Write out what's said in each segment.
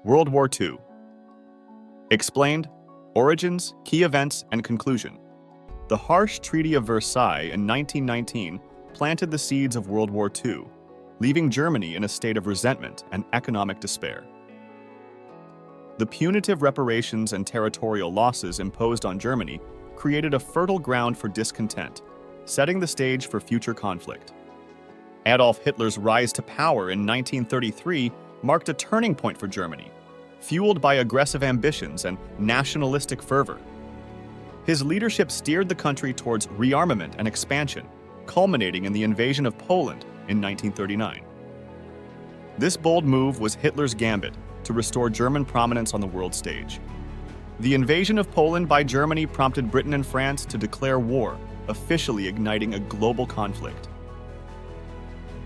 World War II. Explained, origins, key events, and conclusion. The harsh Treaty of Versailles in 1919 planted the seeds of World War II, leaving Germany in a state of resentment and economic despair. The punitive reparations and territorial losses imposed on Germany created a fertile ground for discontent, setting the stage for future conflict. Adolf Hitler's rise to power in 1933 marked a turning point for Germany, fueled by aggressive ambitions and nationalistic fervor. His leadership steered the country towards rearmament and expansion, culminating in the invasion of Poland in 1939. This bold move was Hitler's gambit to restore German prominence on the world stage. The invasion of Poland by Germany prompted Britain and France to declare war, officially igniting a global conflict.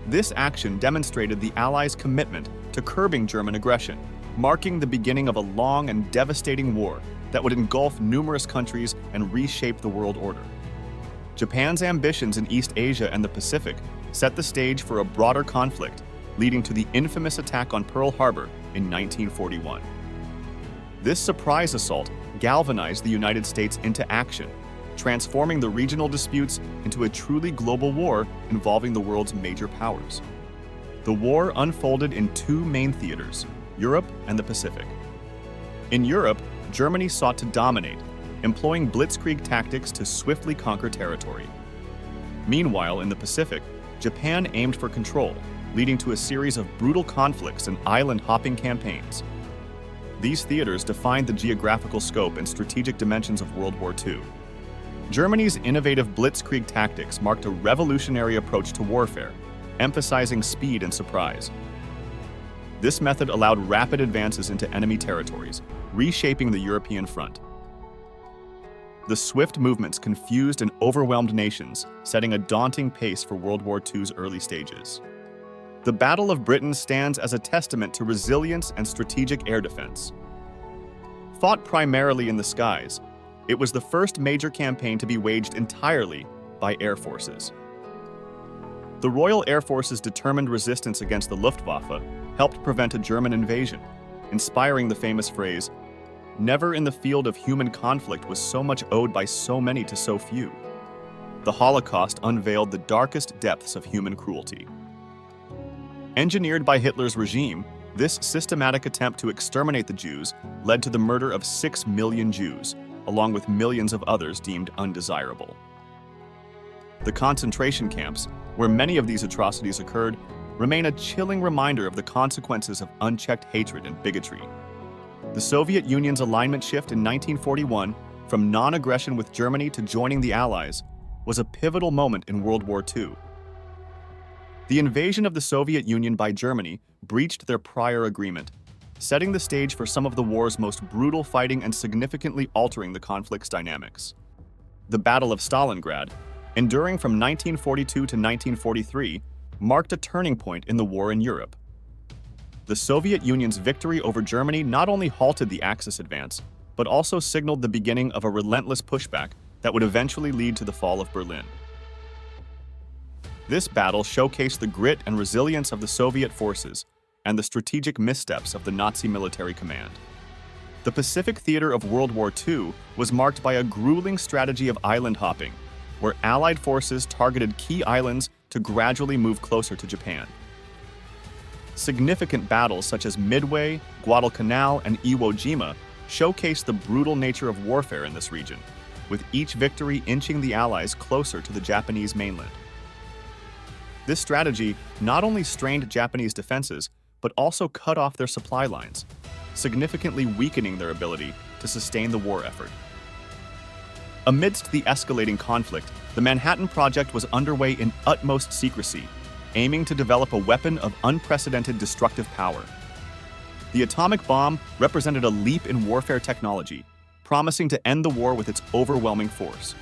This action demonstrated the Allies' commitment to curbing German aggression, marking the beginning of a long and devastating war that would engulf numerous countries and reshape the world order. Japan's ambitions in East Asia and the Pacific set the stage for a broader conflict, leading to the infamous attack on Pearl Harbor in 1941. This surprise assault galvanized the United States into action, transforming the regional disputes into a truly global war involving the world's major powers. The war unfolded in two main theaters, Europe and the Pacific. In Europe, Germany sought to dominate, employing blitzkrieg tactics to swiftly conquer territory. Meanwhile, in the Pacific, Japan aimed for control, leading to a series of brutal conflicts and island-hopping campaigns. These theaters defined the geographical scope and strategic dimensions of World War II. Germany's innovative blitzkrieg tactics marked a revolutionary approach to warfare, emphasizing speed and surprise. This method allowed rapid advances into enemy territories, reshaping the European front. The swift movements confused and overwhelmed nations, setting a daunting pace for World War II's early stages. The Battle of Britain stands as a testament to resilience and strategic air defense. Fought primarily in the skies, it was the first major campaign to be waged entirely by air forces. The Royal Air Force's determined resistance against the Luftwaffe helped prevent a German invasion, inspiring the famous phrase, "Never in the field of human conflict was so much owed by so many to so few." The Holocaust unveiled the darkest depths of human cruelty. Engineered by Hitler's regime, this systematic attempt to exterminate the Jews led to the murder of 6 million Jews, along with millions of others deemed undesirable. The concentration camps, where many of these atrocities occurred, remain a chilling reminder of the consequences of unchecked hatred and bigotry. The Soviet Union's alignment shift in 1941, from non-aggression with Germany to joining the Allies, was a pivotal moment in World War II. The invasion of the Soviet Union by Germany breached their prior agreement, setting the stage for some of the war's most brutal fighting and significantly altering the conflict's dynamics. The Battle of Stalingrad, enduring from 1942 to 1943, marked a turning point in the war in Europe. The Soviet Union's victory over Germany not only halted the Axis advance, but also signaled the beginning of a relentless pushback that would eventually lead to the fall of Berlin. This battle showcased the grit and resilience of the Soviet forces and the strategic missteps of the Nazi military command. The Pacific theater of World War II was marked by a grueling strategy of island hopping, where Allied forces targeted key islands to gradually move closer to Japan. Significant battles such as Midway, Guadalcanal, and Iwo Jima showcased the brutal nature of warfare in this region, with each victory inching the Allies closer to the Japanese mainland. This strategy not only strained Japanese defenses, but also cut off their supply lines, significantly weakening their ability to sustain the war effort. Amidst the escalating conflict, the Manhattan Project was underway in utmost secrecy, aiming to develop a weapon of unprecedented destructive power. The atomic bomb represented a leap in warfare technology, promising to end the war with its overwhelming force.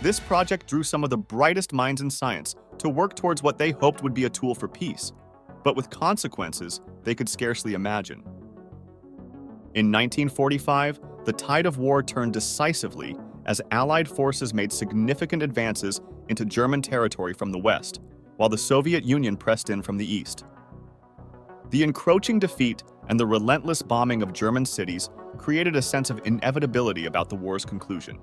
This project drew some of the brightest minds in science to work towards what they hoped would be a tool for peace, but with consequences they could scarcely imagine. In 1945, the tide of war turned decisively as Allied forces made significant advances into German territory from the west, while the Soviet Union pressed in from the east. The encroaching defeat and the relentless bombing of German cities created a sense of inevitability about the war's conclusion.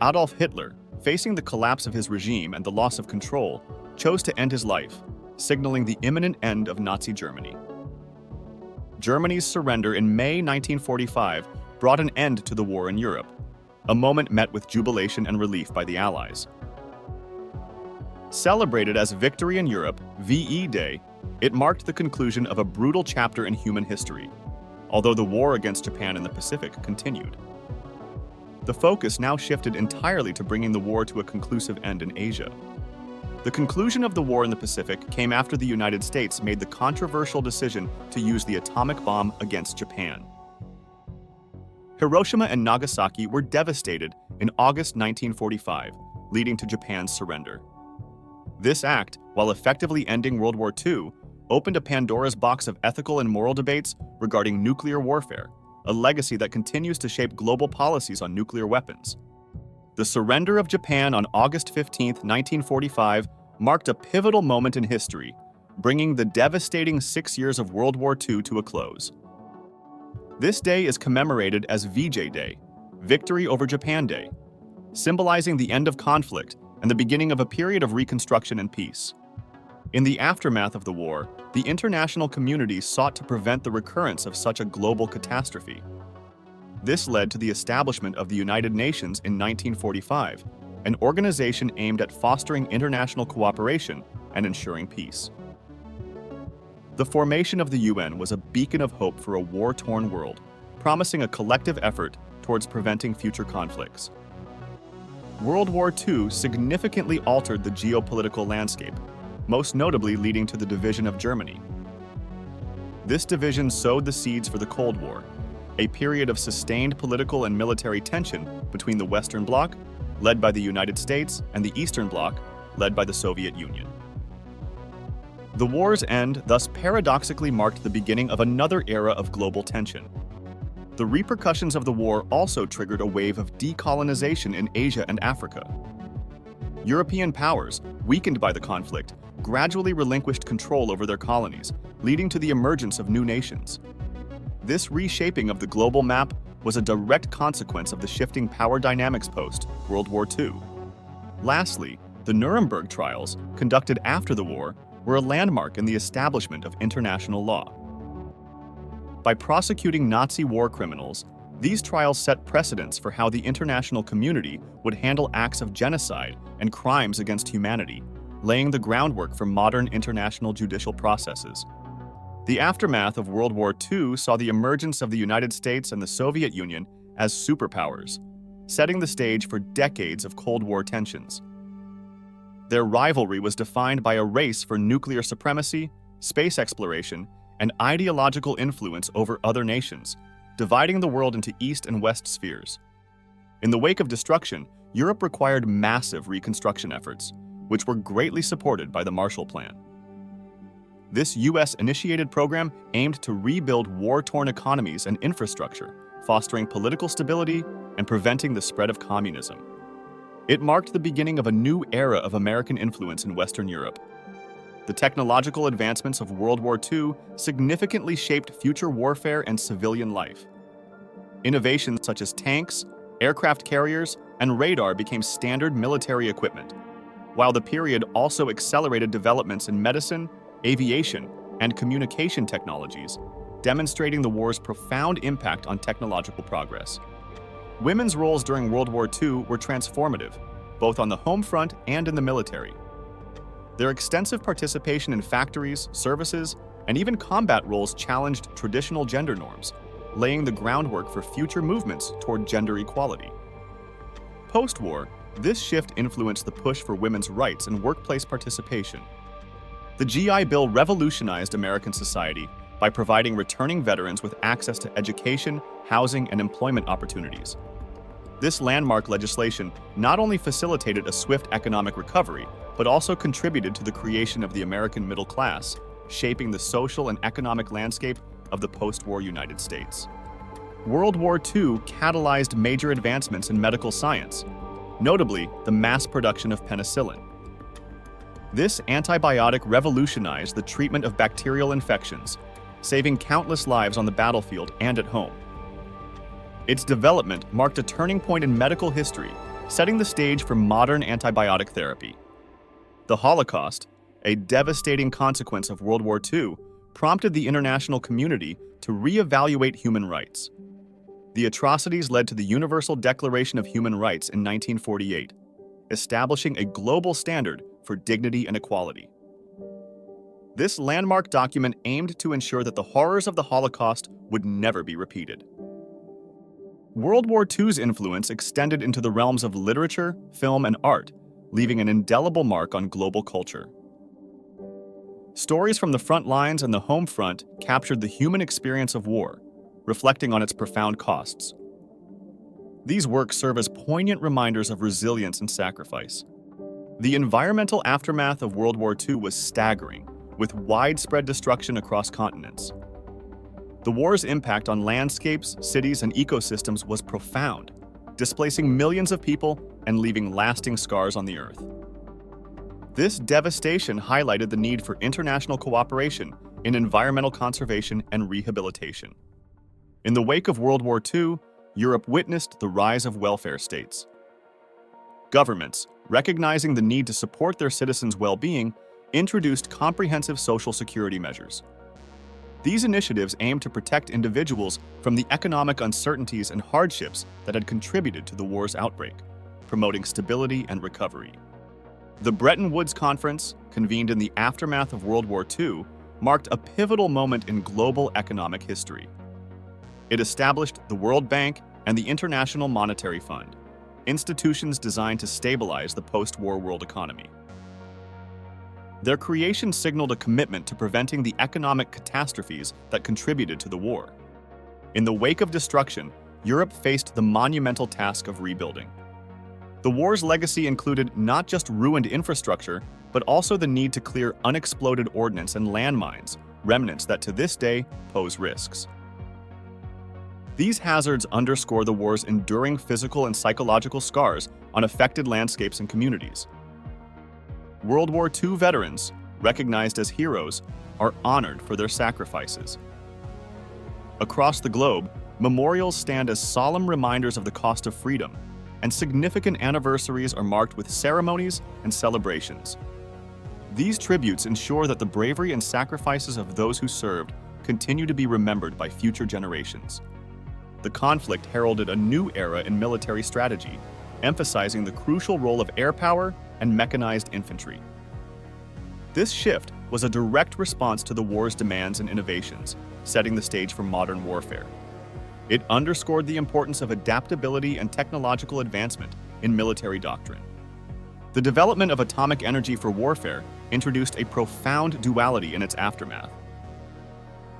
Adolf Hitler, facing the collapse of his regime and the loss of control, chose to end his life, signaling the imminent end of Nazi Germany. Germany's surrender in May 1945 brought an end to the war in Europe, a moment met with jubilation and relief by the Allies. Celebrated as Victory in Europe, VE Day, it marked the conclusion of a brutal chapter in human history, although the war against Japan in the Pacific continued. The focus now shifted entirely to bringing the war to a conclusive end in Asia. The conclusion of the war in the Pacific came after the United States made the controversial decision to use the atomic bomb against Japan. Hiroshima and Nagasaki were devastated in August 1945, leading to Japan's surrender. This act, while effectively ending World War II, opened a Pandora's box of ethical and moral debates regarding nuclear warfare, a legacy that continues to shape global policies on nuclear weapons. The surrender of Japan on August 15, 1945, marked a pivotal moment in history, bringing the devastating 6 years of World War II to a close. This day is commemorated as VJ Day, Victory over Japan Day, symbolizing the end of conflict and the beginning of a period of reconstruction and peace. In the aftermath of the war, the international community sought to prevent the recurrence of such a global catastrophe. This led to the establishment of the United Nations in 1945, an organization aimed at fostering international cooperation and ensuring peace. The formation of the UN was a beacon of hope for a war-torn world, promising a collective effort towards preventing future conflicts. World War II significantly altered the geopolitical landscape, most notably leading to the division of Germany. This division sowed the seeds for the Cold War, a period of sustained political and military tension between the Western Bloc, led by the United States, and the Eastern Bloc, led by the Soviet Union. The war's end thus paradoxically marked the beginning of another era of global tension. The repercussions of the war also triggered a wave of decolonization in Asia and Africa. European powers, weakened by the conflict, gradually relinquished control over their colonies, leading to the emergence of new nations. This reshaping of the global map was a direct consequence of the shifting power dynamics post-World War II. Lastly, the Nuremberg trials, conducted after the war, were a landmark in the establishment of international law. By prosecuting Nazi war criminals, these trials set precedents for how the international community would handle acts of genocide and crimes against humanity, laying the groundwork for modern international judicial processes. The aftermath of World War II saw the emergence of the United States and the Soviet Union as superpowers, setting the stage for decades of Cold War tensions. Their rivalry was defined by a race for nuclear supremacy, space exploration, and ideological influence over other nations, dividing the world into East and West spheres. In the wake of destruction, Europe required massive reconstruction efforts, which were greatly supported by the Marshall Plan. This US-initiated program aimed to rebuild war-torn economies and infrastructure, fostering political stability and preventing the spread of communism. It marked the beginning of a new era of American influence in Western Europe. The technological advancements of World War II significantly shaped future warfare and civilian life. Innovations such as tanks, aircraft carriers, and radar became standard military equipment, while the period also accelerated developments in medicine, aviation, and communication technologies, demonstrating the war's profound impact on technological progress. Women's roles during World War II were transformative, both on the home front and in the military. Their extensive participation in factories, services, and even combat roles challenged traditional gender norms, laying the groundwork for future movements toward gender equality. Post-war, this shift influenced the push for women's rights and workplace participation. The GI Bill revolutionized American society by providing returning veterans with access to education, housing, and employment opportunities. This landmark legislation not only facilitated a swift economic recovery, but also contributed to the creation of the American middle class, shaping the social and economic landscape of the post-war United States. World War II catalyzed major advancements in medical science, notably the mass production of penicillin. This antibiotic revolutionized the treatment of bacterial infections, saving countless lives on the battlefield and at home. Its development marked a turning point in medical history, setting the stage for modern antibiotic therapy. The Holocaust, a devastating consequence of World War II, prompted the international community to reevaluate human rights. The atrocities led to the Universal Declaration of Human Rights in 1948, establishing a global standard for dignity and equality. This landmark document aimed to ensure that the horrors of the Holocaust would never be repeated. World War II's influence extended into the realms of literature, film, and art, leaving an indelible mark on global culture. Stories from the front lines and the home front captured the human experience of war, reflecting on its profound costs. These works serve as poignant reminders of resilience and sacrifice. The environmental aftermath of World War II was staggering, with widespread destruction across continents. The war's impact on landscapes, cities, and ecosystems was profound, displacing millions of people and leaving lasting scars on the earth. This devastation highlighted the need for international cooperation in environmental conservation and rehabilitation. In the wake of World War II, Europe witnessed the rise of welfare states. Governments, recognizing the need to support their citizens' well-being, introduced comprehensive social security measures. These initiatives aimed to protect individuals from the economic uncertainties and hardships that had contributed to the war's outbreak, promoting stability and recovery. The Bretton Woods Conference, convened in the aftermath of World War II, marked a pivotal moment in global economic history. It established the World Bank and the International Monetary Fund, institutions designed to stabilize the post-war world economy. Their creation signaled a commitment to preventing the economic catastrophes that contributed to the war. In the wake of destruction, Europe faced the monumental task of rebuilding. The war's legacy included not just ruined infrastructure, but also the need to clear unexploded ordnance and landmines, remnants that to this day pose risks. These hazards underscore the war's enduring physical and psychological scars on affected landscapes and communities. World War II veterans, recognized as heroes, are honored for their sacrifices. Across the globe, memorials stand as solemn reminders of the cost of freedom, and significant anniversaries are marked with ceremonies and celebrations. These tributes ensure that the bravery and sacrifices of those who served continue to be remembered by future generations. The conflict heralded a new era in military strategy, emphasizing the crucial role of air power and mechanized infantry. This shift was a direct response to the war's demands and innovations, setting the stage for modern warfare. It underscored the importance of adaptability and technological advancement in military doctrine. The development of atomic energy for warfare introduced a profound duality in its aftermath.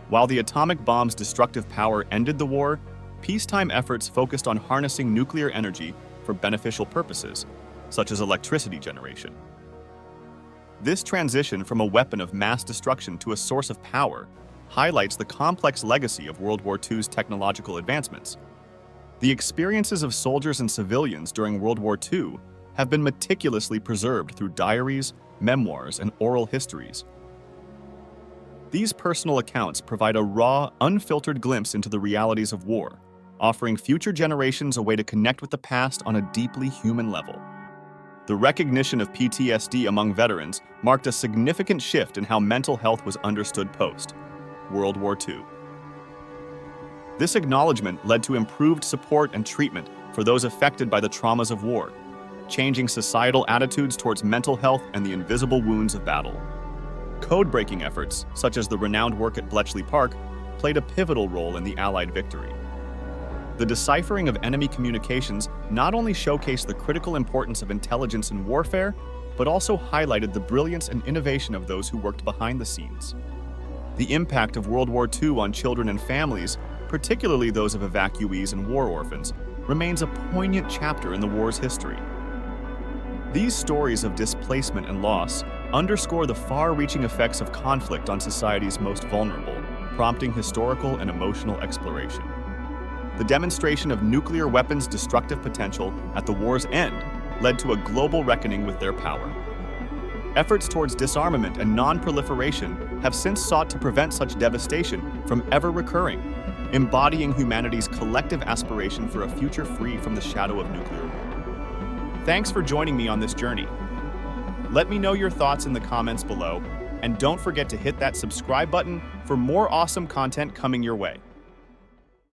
While the atomic bomb's destructive power ended the war, peacetime efforts focused on harnessing nuclear energy for beneficial purposes, such as electricity generation. This transition from a weapon of mass destruction to a source of power highlights the complex legacy of World War II's technological advancements. The experiences of soldiers and civilians during World War II have been meticulously preserved through diaries, memoirs, and oral histories. These personal accounts provide a raw, unfiltered glimpse into the realities of war, offering future generations a way to connect with the past on a deeply human level. The recognition of PTSD among veterans marked a significant shift in how mental health was understood post-World War II. This acknowledgement led to improved support and treatment for those affected by the traumas of war, changing societal attitudes towards mental health and the invisible wounds of battle. Code-breaking efforts, such as the renowned work at Bletchley Park, played a pivotal role in the Allied victory. The deciphering of enemy communications not only showcased the critical importance of intelligence in warfare, but also highlighted the brilliance and innovation of those who worked behind the scenes. The impact of World War II on children and families, particularly those of evacuees and war orphans, remains a poignant chapter in the war's history. These stories of displacement and loss underscore the far-reaching effects of conflict on society's most vulnerable, prompting historical and emotional exploration. The demonstration of nuclear weapons' destructive potential at the war's end led to a global reckoning with their power. Efforts towards disarmament and non-proliferation have since sought to prevent such devastation from ever recurring, embodying humanity's collective aspiration for a future free from the shadow of nuclear war. Thanks for joining me on this journey. Let me know your thoughts in the comments below, and don't forget to hit that subscribe button for more awesome content coming your way.